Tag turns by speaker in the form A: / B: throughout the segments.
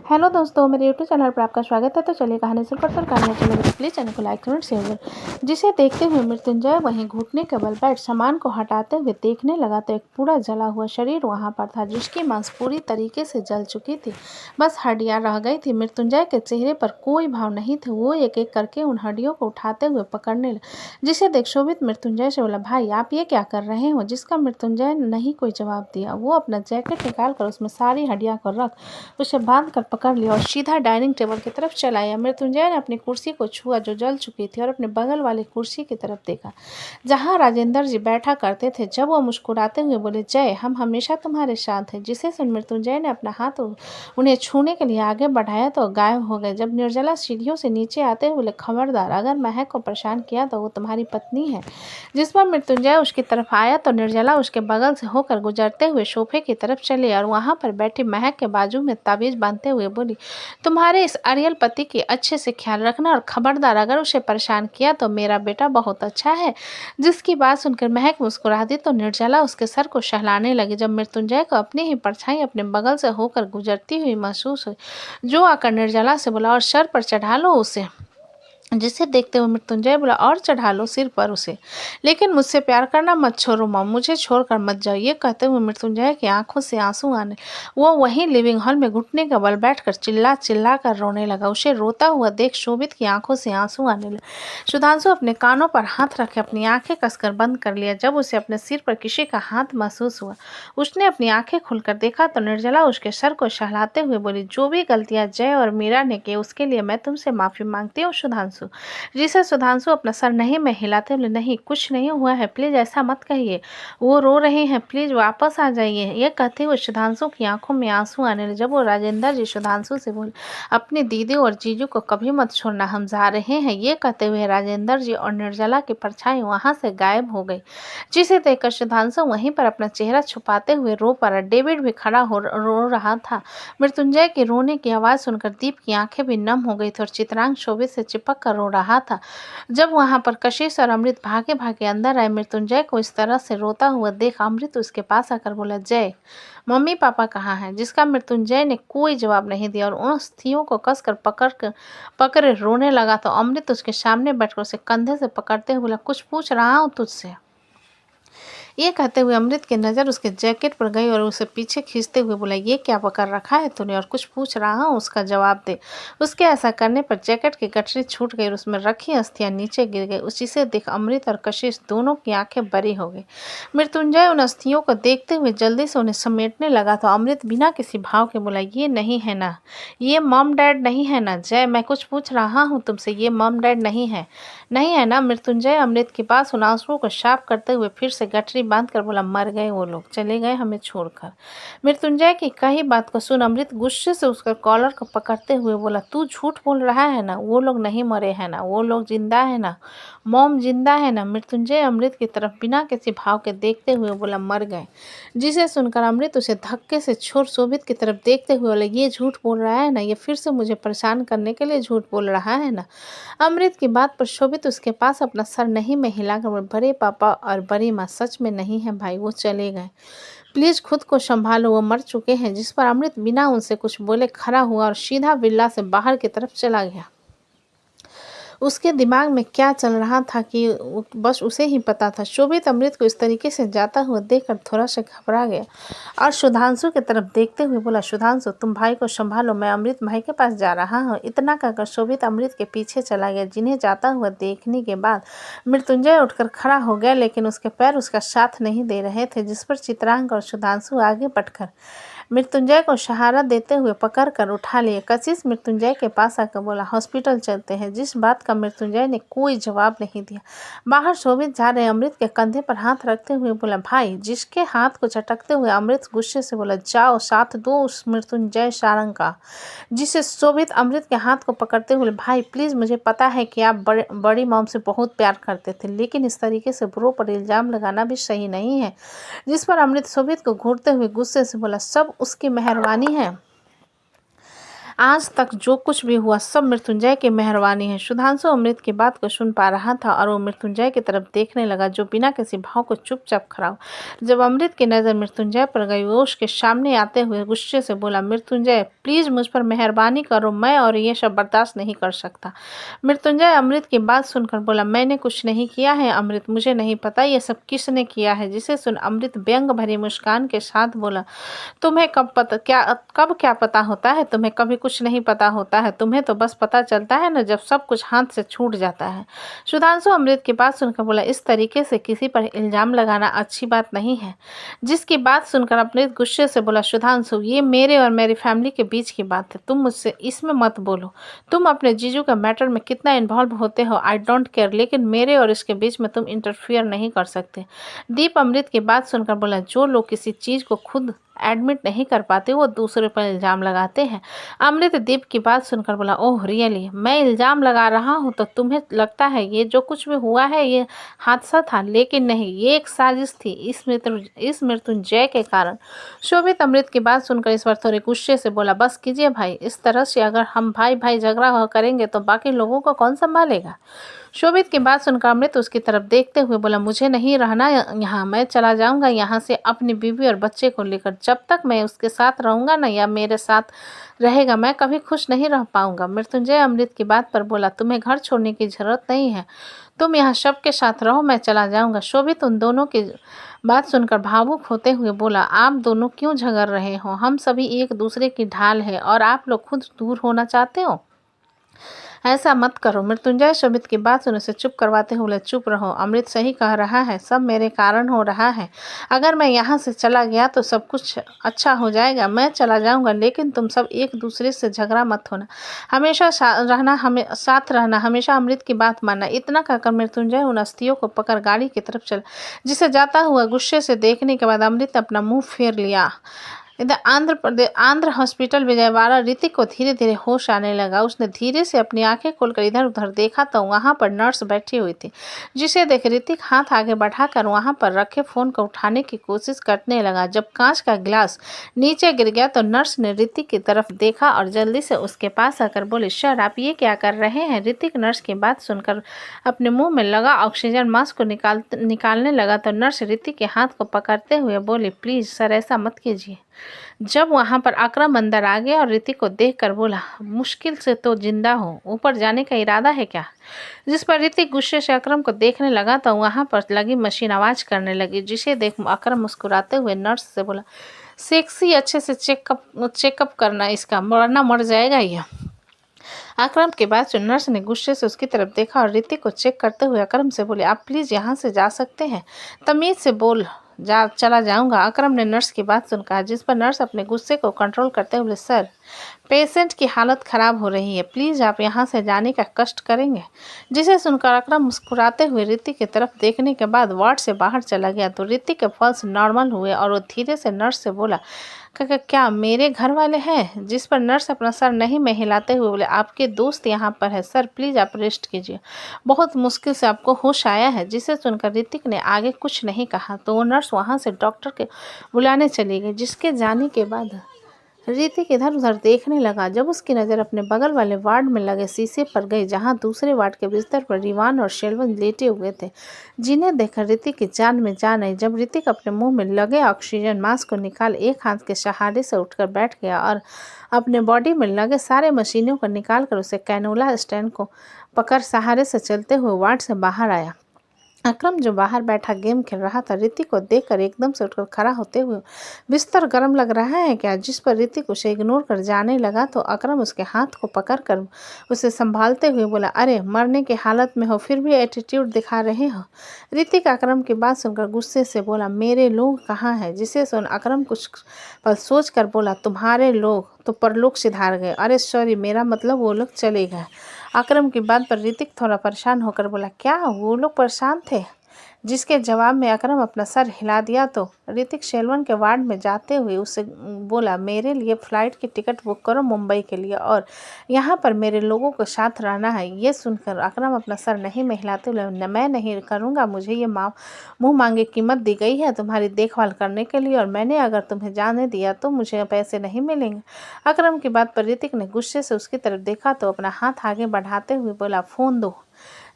A: Hello दोस्तों, मेरे YouTube channel पर आपका स्वागत है। तो चलिए कहानी शुरू करते हैं। कहानी अच्छी लगे तो प्लीज़ चैनल को लाइक कमेंट शेयर करें। जिसे देखते हुए मृत्युंजय वहीं घुटने के बल बैठ सामान को हटाते हुए देखने लगा तो एक पूरा जला हुआ शरीर वहां पर था, जिसकी मांस पूरी तरीके से जल चुकी थी। बस हड्डियां रह गई थी। मृत्युंजय के चेहरे पर कोई भाव नहीं थे। वो एक एक करके उन हड्डियों को उठाते हुए पकड़ने लगा, जिसे देख शोभित मृत्युंजय से बोला, भाई आप ये क्या कर रहे हो? जिसका मृत्युंजय ने नहीं कोई जवाब दिया। वो अपना जैकेट निकाल कर उसमें सारी हड्डियां को रख उसे बांध कर पकड़ लिया और सीधा डाइनिंग टेबल की तरफ चला आया। मृत्युंजय ने अपनी कुर्सी को छुआ जो जल चुकी थी और अपने बगल वाली कुर्सी की तरफ देखा जहां राजेंद्र जी बैठा करते थे। जब वो मुस्कुराते हुए बोले, जय, हम हमेशा तुम्हारे साथ हैं। जिसे सुन मृत्युंजय ने अपना हाथ उन्हें छूने के लिए आगे बढ़ाया तो गायब हो गए। जब निर्जला सीढ़ियों से नीचे आते हुए बोले, खबरदार, अगर महक को परेशान किया तो वो तुम्हारी पत्नी है। जिस पर मृत्युंजय उसकी तरफ आया तो निर्जला उसके बगल से होकर गुजरते हुए सोफे की तरफ चली और वहां पर बैठी महक के बाजू में ताबीज बांधते हुए बोली, तुम्हारे इस अरियल पति की अच्छे से ख्याल रखना और खबरदार, अगर उसे परेशान किया तो मेरा बेटा बहुत अच्छा है। जिसकी बात सुनकर महक मुस्कुरा दी तो निर्जला उसके सर को सहलाने लगी। जब मृत्युंजय को अपनी ही परछाई अपने बगल से होकर गुजरती हुई महसूस हुई, जो आकर निर्जला से बोला, और सर पर चढ़ा लो उसे। जिसे देखते हुए मृत्युंजय बोला, और चढ़ा लो सिर पर उसे, लेकिन मुझसे प्यार करना मत छोड़ो माँ, मुझे छोड़कर मत जाओ। ये कहते हुए मृत्युंजय की आंखों से आंसू आने वो वहीं लिविंग हॉल में घुटने के बल बैठकर चिल्ला चिल्ला कर रोने लगा। उसे रोता हुआ देख शोभित की आंखों से आंसू आने लगे। सुधांशु अपने कानों पर हाथ रखे अपनी आंखें कसकर बंद कर लिया। जब उसे अपने सिर पर किसी का हाथ महसूस हुआ, उसने अपनी आंखें खुलकर देखा तो निर्जला उसके सर को सहलाते हुए बोली, जो भी गलतियां जय और मीरा ने की उसके लिए मैं तुमसे माफी मांगती हूँ सुधांशु। जिसे सुधांशु अपना सर नहीं में हिलाते बोले, नहीं, कुछ नहीं हुआ है, प्लीज ऐसा मत कहिए, वो रो रहे हैं, प्लीज वापस आ जाइए। ये कहते हुए सुधांशु की आंखों में आंसू आने लगे। जब वो राजेंद्र जी सुधांशु से बोले, अपनी दीदी और जीजू को कभी मत छोड़ना, हम जा रहे हैं। ये कहते हुए राजेंद्र जी और निर्जला की परछाई वहां से गायब हो गई। जिसे देखकर सुधांशु वहीं पर अपना चेहरा छुपाते हुए रो पड़ा। डेविड भी खड़ा हो रो रहा था। मृत्युंजय के रोने की आवाज सुनकर दीप की आंखें भी नम हो गई थी और चित्रांग शोभित से चिपक कर रो रहा था। जब वहां पर कशिश और अमृत भागे भागे अंदर आए, मृत्युंजय को इस तरह से रोता हुआ देख अमृत उसके पास आकर बोला, जय, मम्मी पापा कहाँ हैं? जिसका मृत्युंजय ने कोई जवाब नहीं दिया और उन अस्थियों को कसकर पकड़े रोने लगा तो अमृत उसके सामने बैठकर उसे कंधे से पकड़ते हुए बोला, कुछ पूछ रहा हूँ तुझसे। ये कहते हुए अमृत की नज़र उसके जैकेट पर गई और उसे पीछे खींचते हुए बोला, ये क्या पकड़ रखा है तूने और कुछ पूछ रहा हूँ उसका जवाब दे। उसके ऐसा करने पर जैकेट की गठरी छूट गई और उसमें रखी अस्थियां नीचे गिर गई। उसी से देख अमृत और कशिश दोनों की आंखें बड़ी हो गई। मृत्युंजय उन अस्थियों को देखते हुए जल्दी से उन्हें समेटने लगा तो अमृत बिना किसी भाव के बोला, ये नहीं है ना, ये मॉम डैड नहीं है ना जय, मैं कुछ पूछ रहा हूँ तुमसे, ये मॉम डैड नहीं है ना। मृत्युंजय अमृत के पास उन आंसुओं को साफ करते हुए फिर से गठरी बांध कर बोला, मर गए वो लोग, चले गए हमें छोड़कर। मृत्युंजय की कही बात को सुन अमृत गुस्से से उसका कॉलर को पकड़ते हुए बोला, तू झूठ बोल रहा है ना, वो लोग नहीं मरे हैं ना, वो लोग जिंदा है ना, मॉम जिंदा है ना। मृत्युंजय अमृत की तरफ बिना किसी भाव के देखते हुए बोला, मर गए। जिसे सुनकर अमृत उसे धक्के से छोड़ शोभित की तरफ देखते हुए बोले, ये झूठ बोल रहा है ना, ये फिर से मुझे परेशान करने के लिए झूठ बोल रहा है ना। अमृत की बात पर शोभित उसके पास अपना सर नहीं में हिलाकर बोले, बड़े पापा और बड़ी माँ सच में नहीं है भाई, वो चले गए, प्लीज खुद को संभालो, वो मर चुके हैं। जिस पर अमृत बिना उनसे कुछ बोले खड़ा हुआ और सीधा विला से बाहर की तरफ चला गया। उसके दिमाग में क्या चल रहा था कि बस उसे ही पता था। शोभित अमृत को इस तरीके से जाता हुआ देखकर थोड़ा सा घबरा गया और सुधांशु की तरफ देखते हुए बोला, सुधांशु, तुम भाई को संभालो, मैं अमृत भाई के पास जा रहा हूँ। इतना कहकर शोभित अमृत के पीछे चला गया। जिन्हें जाता हुआ देखने के बाद मृत्युंजय उठकर खड़ा हो गया, लेकिन उसके पैर उसका साथ नहीं दे रहे थे। जिस पर चित्रांग और सुधांशु आगे बढ़कर मृत्युंजय को सहारा देते हुए पकड़ कर उठा लिए। कशिश मृत्युंजय के पास आकर बोला, हॉस्पिटल चलते हैं। जिस बात का मृत्युंजय ने कोई जवाब नहीं दिया। बाहर शोभित जा रहे अमृत के कंधे पर हाथ रखते हुए बोला, भाई। जिसके हाथ को झटकते हुए अमृत गुस्से से बोला, जाओ साथ दो उस मृत्युंजय सारंग का। जिसे शोभित अमृत के हाथ को पकड़ते हुए, भाई प्लीज, मुझे पता है कि आप बड़ी मॉम से बहुत प्यार करते थे, लेकिन इस तरीके से ब्रो पर इल्जाम लगाना भी सही नहीं है। जिस पर अमृत शोभित को घूरते हुए गुस्से से बोला, सब उसकी मेहरबानी है, आज तक जो कुछ भी हुआ सब मृत्युंजय की मेहरबानी है। सुधांशु अमृत की बात को सुन पा रहा था और वो मृत्युंजय की तरफ देखने लगा, जो बिना किसी भाव को चुपचाप खड़ा हुआ। जब अमृत की नज़र मृत्युंजय पर गई, वो उसके सामने आते हुए गुस्से से बोला, मृत्युंजय प्लीज़ मुझ पर मेहरबानी करो, मैं और ये सब बर्दाश्त नहीं कर सकता। मृत्युंजय अमृत की बात सुनकर बोला, मैंने कुछ नहीं किया है अमृत, मुझे नहीं पता ये सब किसने किया है। जिसे सुन अमृत व्यंग भरी मुस्कान के साथ बोला, तुम्हें कब क्या पता होता है, तुम्हें कभी कुछ नहीं पता होता है, तुम्हें तो बस पता चलता है ना जब सब कुछ हाथ से छूट जाता है। सुधांशु अमृत की बात सुनकर बोला, इस तरीके से किसी पर इल्जाम लगाना अच्छी बात नहीं है। जिसकी बात सुनकर अमृत गुस्से से बोला, सुधांशु ये मेरे और मेरी फैमिली के बीच की बात है, तुम मुझसे इसमें मत बोलो। तुम अपने जीजू के मैटर में कितना इन्वॉल्व होते हो आई डोंट केयर, लेकिन मेरे और इसके बीच में तुम इंटरफियर नहीं कर सकते। दीप अमृत की बात सुनकर बोला, जो लोग किसी चीज़ को खुद एडमिट नहीं कर पाते वो दूसरे पर इल्ज़ाम लगाते हैं। अमृत दीप की बात सुनकर बोला, ओह रियली, मैं इल्ज़ाम लगा रहा हूँ तो तुम्हें लगता है ये जो कुछ भी हुआ है ये हादसा था, लेकिन नहीं, ये एक साजिश थी इस मृत्युंजय के कारण। शोभित अमृत की बात सुनकर इस बार थोड़े गुस्से से बोला, बस कीजिए भाई, इस तरह से अगर हम भाई भाई झगड़ा करेंगे तो बाकी लोगों को कौन संभालेगा। शोभित की बात सुनकर अमृत उसकी तरफ देखते हुए बोला, मुझे नहीं रहना यहाँ, मैं चला जाऊँगा यहाँ से अपनी बीवी और बच्चे को लेकर। जब तक मैं उसके साथ रहूँगा ना या मेरे साथ रहेगा, मैं कभी खुश नहीं रह पाऊँगा। मृत्युंजय अमृत की बात पर बोला, तुम्हें घर छोड़ने की ज़रूरत नहीं है, तुम यहाँ सबके साथ रहो, मैं चला जाऊँगा। शोभित उन दोनों की बात सुनकर भावुक होते हुए बोला, आप दोनों क्यों झगड़ रहे हो, हम सभी एक दूसरे की ढाल है और आप लोग खुद दूर होना चाहते हो, ऐसा मत करो। मृत्युंजय शोभित की बात सुन उसे चुप करवाते हुए बोले, चुप रहो, अमृत सही कह रहा है, सब मेरे कारण हो रहा है। अगर मैं यहाँ से चला गया तो सब कुछ अच्छा हो जाएगा, मैं चला जाऊँगा, लेकिन तुम सब एक दूसरे से झगड़ा मत होना, हमेशा साथ रहना, हमेशा अमृत की बात मानना। इतना कहकर मृत्युंजय उन अस्थियों को पकड़ गाड़ी की तरफ चला, जिसे जाता हुआ गुस्से से देखने के बाद अमृत ने अपना मुँह फेर लिया। इधर आंध्र हॉस्पिटल विजयवाड़ा ऋतिक को धीरे धीरे होश आने लगा। उसने धीरे से अपनी आंखें खोलकर इधर उधर देखा तो वहां पर नर्स बैठी हुई थी, जिसे देख ऋतिक हाथ आगे बढ़ाकर वहां पर रखे फोन को उठाने की कोशिश करने लगा। जब कांच का गिलास नीचे गिर गया तो नर्स ने ऋतिक की तरफ देखा और जल्दी से उसके पास आकर बोली, सर आप ये क्या कर रहे हैं। ऋतिक नर्स की बात सुनकर अपने मुंह में लगा ऑक्सीजन मास्क को निकालने लगा तो नर्स ऋतिक के हाथ को पकड़ते हुए बोली, प्लीज सर ऐसा मत कीजिए। जब वहां पर अकरम अंदर आ गया और ऋतिक को देखकर बोला, मुश्किल से तो जिंदा हो, ऊपर जाने का इरादा है क्या। जिस पर ऋतिक गुस्से से अकरम को देखने लगा तो वहां पर लगी मशीन आवाज करने लगी, जिसे देख अकरम मुस्कुराते हुए नर्स से बोला, सेक्सी अच्छे से चेकअप करना इसका, वरना मर जाएगा यह। अकरम के बाद नर्स ने गुस्से से उसकी तरफ देखा और ऋतिक को चेक करते हुए अकरम से बोले, आप प्लीज यहाँ से जा सकते हैं, तमीज से बोल, चला जाऊंगा। अकरम ने नर्स की बात सुनकर, जिस पर नर्स अपने गुस्से को कंट्रोल करते हुए, सर पेशेंट की हालत खराब हो रही है, प्लीज़ आप यहाँ से जाने का कष्ट करेंगे। जिसे सुनकर अकरम मुस्कुराते हुए ऋतिक की तरफ देखने के बाद वार्ड से बाहर चला गया तो ऋतिक के पल्स नॉर्मल हुए और वो धीरे से नर्स से बोला, क्या मेरे घर वाले हैं। जिस पर नर्स अपना सर नहीं में हिलाते हुए बोले, आपके दोस्त यहाँ पर है सर, प्लीज़ आप रेस्ट कीजिए, बहुत मुश्किल से आपको होश आया है। जिसे सुनकर ऋतिक ने आगे कुछ नहीं कहा तो वो नर्स वहाँ से डॉक्टर के बुलाने चली गई। जिसके जाने के बाद ऋतिक इधर उधर देखने लगा। जब उसकी नज़र अपने बगल वाले वार्ड में लगे शीशे पर गई, जहां दूसरे वार्ड के बिस्तर पर रिवान और शेल्वन लेटे हुए थे, जिन्हें देखकर ऋतिक की जान में जान आई। जब ऋतिक अपने मुंह में लगे ऑक्सीजन मास्क को निकाल एक हाथ के सहारे से उठकर बैठ गया और अपने बॉडी में लगे सारे मशीनों को निकाल कर उसे कैनोला स्टैंड को पकड़ सहारे से चलते हुए वार्ड से बाहर आया। अकरम जो बाहर बैठा गेम खेल रहा था, ऋतिक को देखकर एकदम से उठकर खड़ा होते हुए, बिस्तर गर्म लग रहा है क्या। जिस पर ऋतिक उसे इग्नोर कर जाने लगा तो अकरम उसके हाथ को पकड़कर उसे संभालते हुए बोला, अरे मरने की हालत में हो फिर भी एटीट्यूड दिखा रहे हो। ऋतिक अकरम की बात सुनकर गुस्से से बोला, मेरे लोग कहाँ हैं। जिसे सुन अकरम कुछ पल सोच कर बोला, तुम्हारे लोग तो परलोक सिधार गए। अरे सॉरी, मेरा मतलब वो लोग चले गए। अकरम की बात पर ऋतिक थोड़ा परेशान होकर बोला, क्या वो लोग परेशान थे। जिसके जवाब में अकरम अपना सर हिला दिया तो ऋतिक शेलवन के वार्ड में जाते हुए उससे बोला, मेरे लिए फ़्लाइट की टिकट बुक करो मुंबई के लिए, और यहाँ पर मेरे लोगों के साथ रहना है। ये सुनकर अकरम अपना सर नहीं हिलाते हुए, मैं नहीं करूँगा, मुझे ये मुँह मांगी कीमत दी गई है तुम्हारी देखभाल करने के लिए, और मैंने अगर तुम्हें जाने दिया तो मुझे पैसे नहीं मिलेंगे। अकरम की बात पर ऋतिक ने गुस्से से उसकी तरफ देखा तो अपना हाथ आगे बढ़ाते हुए बोला, फ़ोन दो।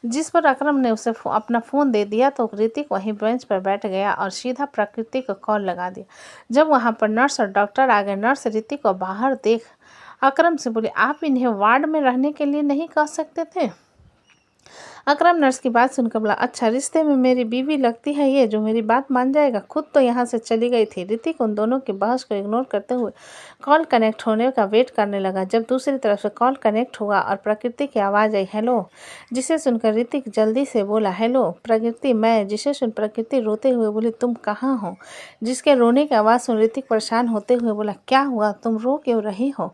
A: जिस पर अकरम ने उसे अपना फ़ोन दे दिया तो ऋतिक वहीं बेंच पर बैठ गया और सीधा प्रकृति को कॉल लगा दिया। जब वहां पर नर्स और डॉक्टर आ गए, नर्स ऋतिक को बाहर देख अकरम से बोली, आप इन्हें वार्ड में रहने के लिए नहीं कह सकते थे? अकरम नर्स की बात सुनकर बोला, अच्छा, रिश्ते में मेरी बीवी लगती है ये जो मेरी बात मान जाएगा, खुद तो यहाँ से चली गई थी। ऋतिक उन दोनों की बहस को इग्नोर करते हुए कॉल कनेक्ट होने का वेट करने लगा। जब दूसरी तरफ से कॉल कनेक्ट हुआ और प्रकृति की आवाज़ आई, हेलो, जिसे सुनकर ऋतिक जल्दी से बोला, हेलो प्रकृति, मैं। जिसे सुन प्रकृति रोते हुए बोली, तुम कहाँ हो? जिसके रोने की आवाज़ सुन ऋतिक परेशान होते हुए बोला, क्या हुआ, तुम रो क्यों रही हो?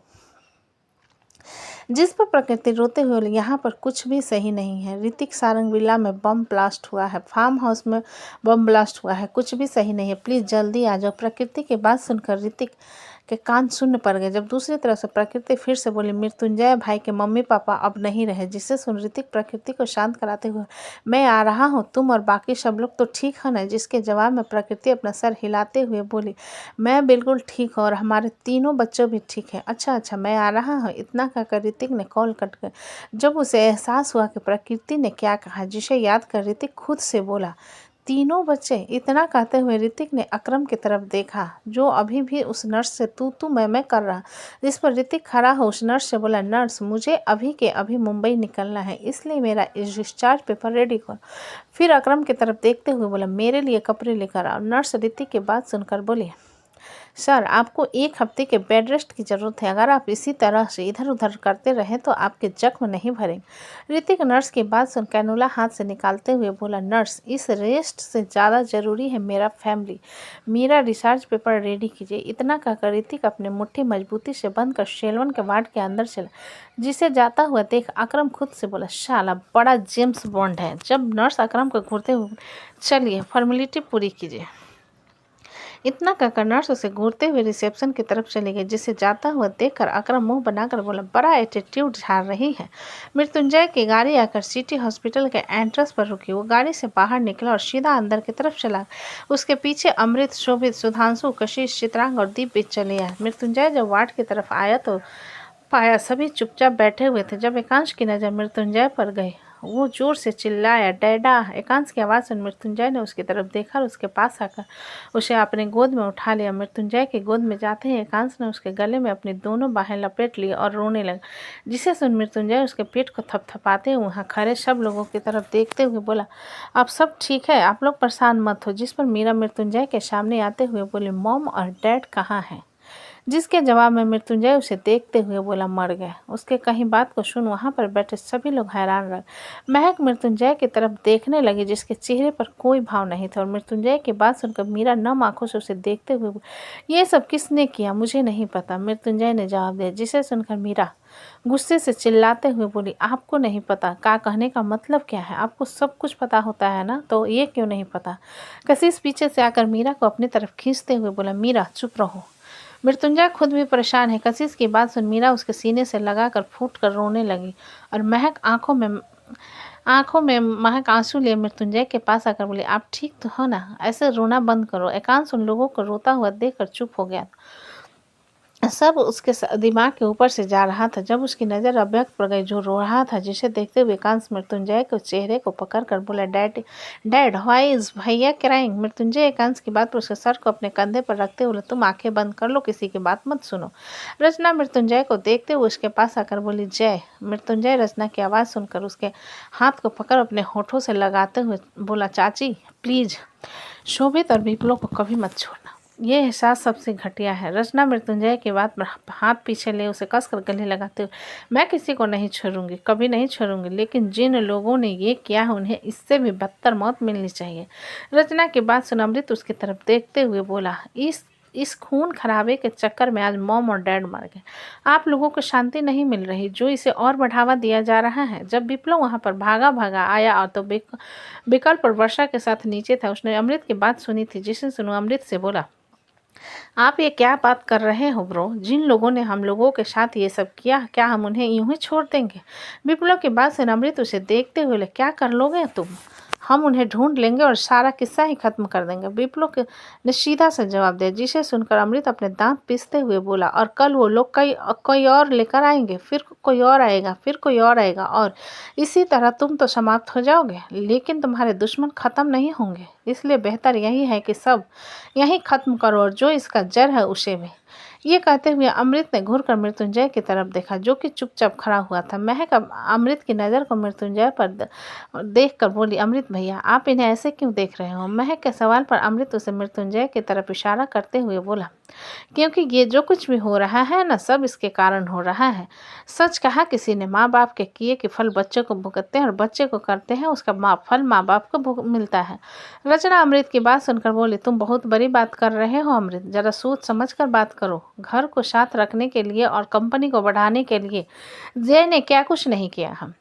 A: जिस पर प्रकृति रोते हुए बोली, यहाँ पर कुछ भी सही नहीं है। ऋतिक, सारंग विला में बम ब्लास्ट हुआ है, फार्म हाउस में बम ब्लास्ट हुआ है, कुछ भी सही नहीं है, प्लीज़ जल्दी आ जाओ। प्रकृति की बात सुनकर ऋतिक के कान शून्य पड़ गए। जब दूसरी तरफ से प्रकृति फिर से बोली, मृत्युंजय भाई के मम्मी पापा अब नहीं रहे। जिससे सुन ऋतिक प्रकृति को शांत कराते हुए, मैं आ रहा हूँ, तुम और बाकी सब लोग तो ठीक है ना? जिसके जवाब में प्रकृति अपना सर हिलाते हुए बोली, मैं बिल्कुल ठीक हूँ और हमारे तीनों बच्चों भी ठीक है। अच्छा अच्छा, मैं आ रहा हूँ। इतना कहकर ऋतिक ने कॉल कट कर। जब उसे एहसास हुआ कि प्रकृति ने क्या कहा, जिसे याद कर ऋतिक खुद से बोला, तीनों बच्चे। इतना कहते हुए ऋतिक ने अकरम की तरफ देखा जो अभी भी उस नर्स से तू मैं कर रहा। जिस पर ऋतिक खड़ा हो उस नर्स से बोला, नर्स, मुझे अभी के अभी मुंबई निकलना है, इसलिए मेरा डिस्चार्ज पेपर रेडी करो। फिर अकरम की तरफ देखते हुए बोला, मेरे लिए कपड़े लेकर आओ। नर्स ऋतिक की बात सुनकर बोली, सर, आपको 1 हफ्ते के बेड रेस्ट की ज़रूरत है। अगर आप इसी तरह से इधर उधर करते रहे तो आपके जख्म नहीं भरेंगे। ऋतिक नर्स की बात सुन कैनुला हाथ से निकालते हुए बोला, नर्स, इस रेस्ट से ज़्यादा ज़रूरी है मेरा फैमिली। मेरा रिसर्च पेपर रेडी कीजिए। इतना कहकर ऋतिक अपने मुट्ठी मजबूती से बंद कर शेलवन के वार्ड के अंदर चला। जिसे जाता हुआ देख अकरम खुद से बोला, शाला बड़ा जेम्स बॉन्ड है। जब नर्स अकरम को घूरते हुए, चलिए फॉर्मेलिटी पूरी कीजिए। इतना कहकर नर्स उसे घूरते हुए रिसेप्शन की तरफ चली गई। जिसे जाता हुआ देखकर अकरम मुंह बनाकर बोला, बड़ा एटीट्यूड झाड़ रही है। मृत्युंजय की गाड़ी आकर सिटी हॉस्पिटल के एंट्रेंस पर रुकी। वो गाड़ी से बाहर निकला और सीधा अंदर की तरफ चला। उसके पीछे अमृत, शोभित, सुधांशु, कशिश, चित्रांग और दीप भी चले आए। मृत्युंजय जब वार्ड की तरफ आया तो पाया सभी चुपचाप बैठे हुए थे। जब एकांश की नज़र मृत्युंजय पर गई, वो जोर से चिल्लाया, डैडा। एकांश की आवाज़ सुन मृत्युंजय ने उसकी तरफ देखा और उसके पास आकर उसे अपने गोद में उठा लिया। मृत्युंजय के गोद में जाते ही एकांश ने उसके गले में अपनी दोनों बाहें लपेट ली और रोने लगा। जिसे सुन मृत्युंजय उसके पेट को थपथपाते हुए वहाँ खड़े सब लोगों की तरफ देखते हुए बोला, अब सब ठीक है, आप लोग परेशान मत हो। जिस पर मीरा मृत्युंजय के सामने आते हुए बोली, मॉम और डैड कहाँ हैं? जिसके जवाब में मृत्युंजय उसे देखते हुए बोला, मर गए। उसके कहीं बात को सुन वहां पर बैठे सभी लोग हैरान रहे। महक मृत्युंजय की तरफ देखने लगी जिसके चेहरे पर कोई भाव नहीं था, और मृत्युंजय की बात सुनकर मीरा नम आंखों से उसे देखते हुए बोली, ये सब किसने किया? मुझे नहीं पता, मृत्युंजय ने जवाब दिया। जिसे सुनकर मीरा गुस्से से चिल्लाते हुए बोली, आपको नहीं पता का कहने का मतलब क्या है? आपको सब कुछ पता होता है ना, तो ये क्यों नहीं पता? कशिश पीछे से आकर मीरा को अपनी तरफ खींचते हुए बोला, मीरा चुप रहो। मृत्युंजय खुद भी परेशान है। कशिश की बात सुन मीरा उसके सीने से लगाकर फूट कर रोने लगी और महक आंखों में महक आंसू लिए मृत्युंजय के पास आकर बोली, आप ठीक तो हो ना? ऐसे रोना बंद करो। एकांश उन लोगों को रोता हुआ देखकर चुप हो गया। सब उसके दिमाग के ऊपर से जा रहा था। जब उसकी नज़र अव्यक्त पर गई जो रो रहा था, जिसे देखते हुए एकांश मृत्युंजय के चेहरे को पकड़ कर बोला, डैड व्हाई इज भैया क्राइंग? मृत्युंजय एकांश की बात पर उसके सर को अपने कंधे पर रखते हुए, तुम आंखें बंद कर लो, किसी की बात मत सुनो। रचना मृत्युंजय को देखते हुए उसके पास आकर बोली, जय। मृत्युंजय रचना की आवाज़ सुनकर उसके हाथ को पकड़ अपने होठों से लगाते हुए बोला, चाची प्लीज, शोभित और विप्लो को कभी मत छोड़ना। ये एहसास सबसे घटिया है। रचना मृत्युंजय की बात पर हाथ पीछे ले उसे कसकर गले लगाते हुए, मैं किसी को नहीं छोड़ूंगी, कभी नहीं छोड़ूंगी, लेकिन जिन लोगों ने ये किया है उन्हें इससे भी बदतर मौत मिलनी चाहिए। रचना की बात सुन अमृत उसकी तरफ देखते हुए बोला, इस इस खून खराबे के चक्कर में आज मॉम और डैड मर गए। आप लोगों को शांति नहीं मिल रही, जो इसे और बढ़ावा दिया जा रहा है। जब विप्लव वहां पर भागा भागा आया और तो विकल्प और वर्षा के साथ नीचे था, उसने अमृत की बात सुनी थी। जिसे सुनो अमृत से बोला, आप ये क्या बात कर रहे हो ब्रो? जिन लोगों ने हम लोगों के साथ ये सब किया, क्या हम उन्हें यूं ही छोड़ देंगे? विप्लव की बात से अमृत उसे देखते हुए, क्या कर लोगे तुम? हम उन्हें ढूंढ लेंगे और सारा किस्सा ही खत्म कर देंगे, विप्लव ने सीधा सा जवाब दिया। जिसे सुनकर अमृत अपने दांत पीसते हुए बोला, और कल वो लोग कोई और लेकर आएंगे, फिर कोई और आएगा, फिर कोई और आएगा, और इसी तरह तुम तो समाप्त हो जाओगे, लेकिन तुम्हारे दुश्मन खत्म नहीं होंगे। इसलिए बेहतर यही है कि सब यहीं खत्म करो, और जो इसका जड़ है उसे भी। ये कहते हुए अमृत ने घूरकर मृत्युंजय की तरफ देखा, जो कि चुपचाप खड़ा हुआ था। महक अमृत की नज़र को मृत्युंजय पर देखकर बोली, अमृत भैया, आप इन्हें ऐसे क्यों देख रहे हो? महक के सवाल पर अमृत उसे मृत्युंजय की तरफ इशारा करते हुए बोला, क्योंकि ये जो कुछ भी हो रहा है ना, सब इसके कारण हो रहा है। सच कहा किसी ने, माँ बाप के किए कि फल बच्चों को भुगतते हैं, और बच्चे को करते हैं उसका फल माँ बाप को मिलता है। रचना अमृत की बात सुनकर बोली, तुम बहुत बड़ी बात कर रहे हो अमृत, जरा सोच समझ कर बात करो। घर को साथ रखने के लिए और कंपनी को बढ़ाने के लिए जय ने क्या कुछ नहीं किया। हम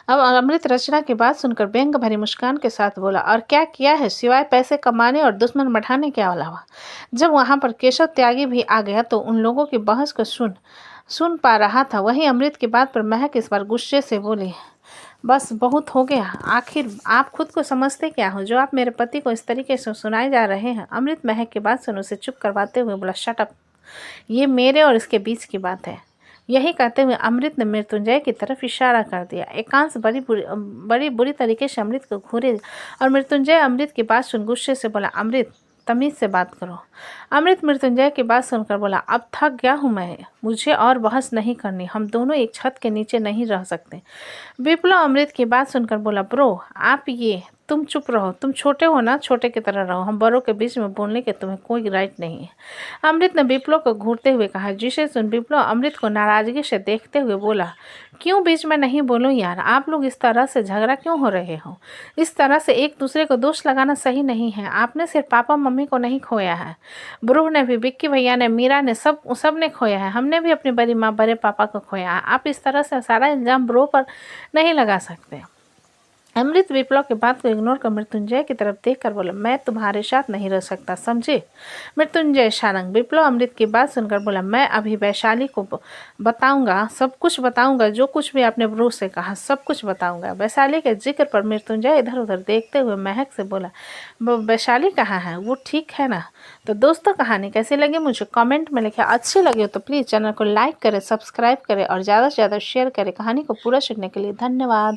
A: अब अमृत रचना की बात सुनकर व्यंग भरी मुस्कान के साथ बोला, और क्या किया है सिवाय पैसे कमाने और दुश्मन बढ़ाने के अलावा? जब वहां पर केशव त्यागी भी आ गया तो उन लोगों की बहस को सुन पा रहा था। वहीं अमृत की बात पर महक इस बार गुस्से से बोली, बस बहुत हो गया, आखिर आप खुद को समझते क्या हो, जो आप मेरे पति को इस तरीके से सुनाए जा रहे हैं? अमृत महक की बात सुन उसे चुप करवाते हुए बोला, शट अप, ये मेरे और इसके बीच की बात है। यही कहते हुए अमृत ने मृत्युंजय की तरफ इशारा कर दिया। एकांश बड़ी बुरी तरीके से अमृत को घूरे, और मृत्युंजय अमृत की बात सुन गुस्से से बोला, अमृत तमीज से बात करो। अमृत मृत्युंजय की बात सुनकर बोला, अब थक गया हूँ मैं, मुझे और बहस नहीं करनी, हम दोनों एक छत के नीचे नहीं रह सकते। विप्लव अमृत की बात सुनकर बोला, ब्रो आप तुम चुप रहो, तुम छोटे हो ना, छोटे की तरह रहो, हम बड़ों के बीच में बोलने के तुम्हें कोई राइट नहीं है। अमृत ने विप्लव को घूरते हुए कहा। जिसे सुन विप्लव अमृत को नाराजगी से देखते हुए बोला, क्यों बीच में नहीं बोलो यार, आप लोग इस तरह से झगड़ा क्यों हो रहे हो? इस तरह से एक दूसरे को दोष लगाना सही नहीं है। आपने सिर्फ पापा मम्मी को नहीं खोया है, ब्रो ने भी, विक्की भैया ने, मीरा ने, सब ने खोया है। हमने भी अपनी बड़ी माँ बड़े पापा को खोया है। आप इस तरह से सारा इल्जाम ब्रो पर नहीं लगा सकते। अमृत विप्लव के बात को इग्नोर कर मृत्युंजय की तरफ देखकर बोला, मैं तुम्हारे साथ नहीं रह सकता, समझे? मृत्युंजय शारंग। विप्लव अमृत की बात सुनकर बोला, मैं अभी वैशाली को बताऊंगा, सब कुछ बताऊंगा, जो कुछ भी आपने ब्रो से कहा सब कुछ बताऊंगा। वैशाली के जिक्र पर मृत्युंजय इधर उधर देखते हुए महक से बोला, वैशाली कहाँ है, वो ठीक है ना? तो दोस्तों, कहानी कैसी लगी मुझे कमेंट में लिखें। अच्छी लगी हो तो प्लीज़ चैनल को लाइक करें, सब्सक्राइब करें और ज़्यादा से ज़्यादा शेयर करें। कहानी को पूरा सुनने के लिए धन्यवाद।